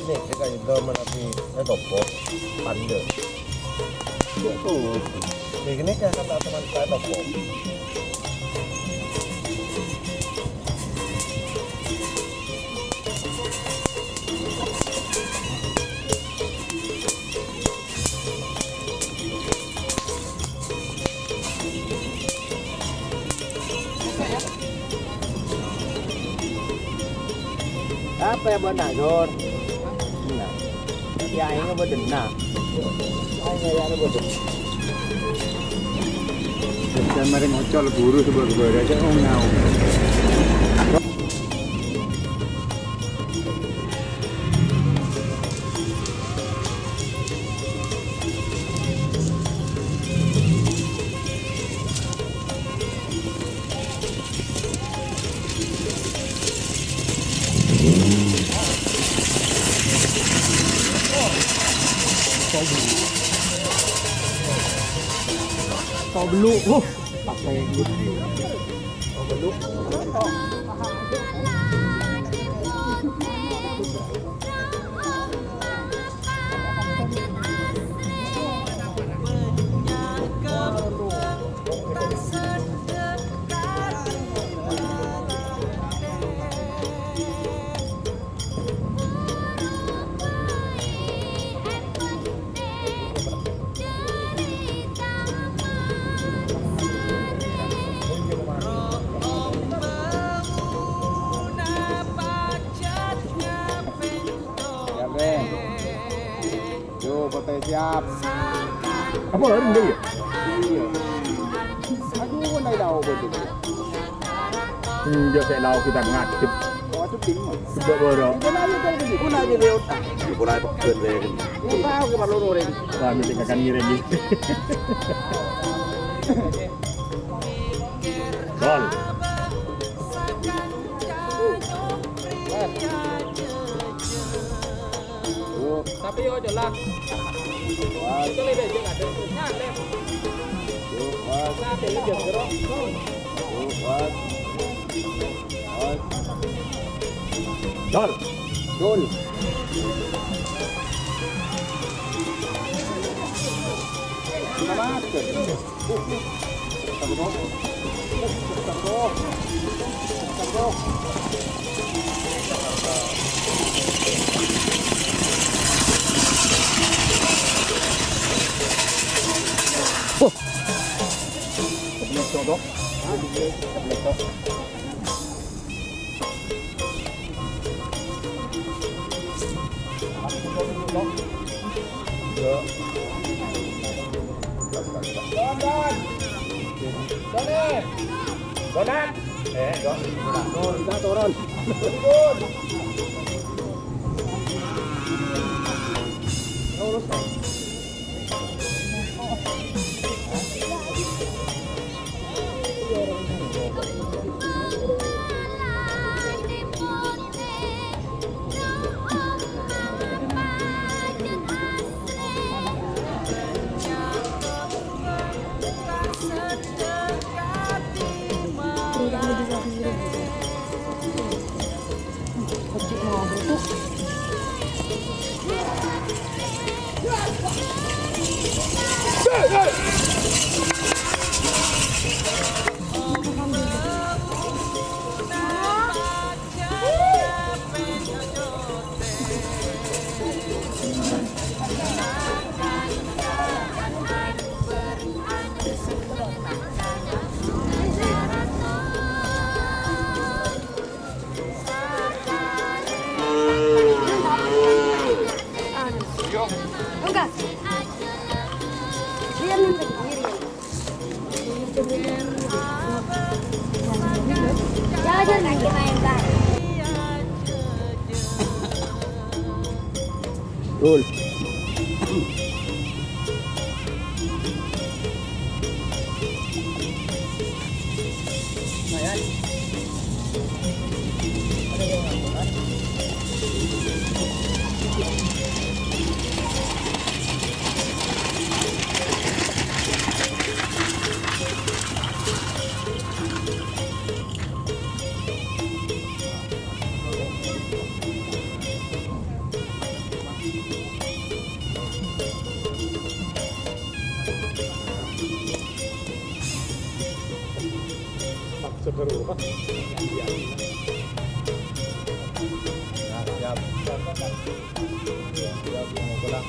Ini kita itu menapi topo pandai. Itu, begini kan teman saya topo. Apa ya benar Jor? Nah, ya ini benar. Hanya yang benar. Dan mari ngocol buru sebagai aja ngau. Kau beluk, pakai gitu. Kau beluk. Yo, foto siap. Apa orang dia? Iya. Aduh, naik daun betul. Dia kayak lau kita ngadep. Oh, itu bingung. Sudah borong. Pun aja kan begitu. Pun aja dia otak. Pun aja pekerja kan. Pun tahu ke balu orang. Wah, mesti akan ngirim ni. Gol. Tapi yo jelas. Wah, Itu lebih je ada punya deh. wah, Nanti lu jam gerok. wah. Gol. Gol. Selamat. Contoh. Donat. Kita turun. Enggak. Dia minta sendiri. Jalan lagi main bar. Gol. Seru. Nah, siap. Siap, mau pulang.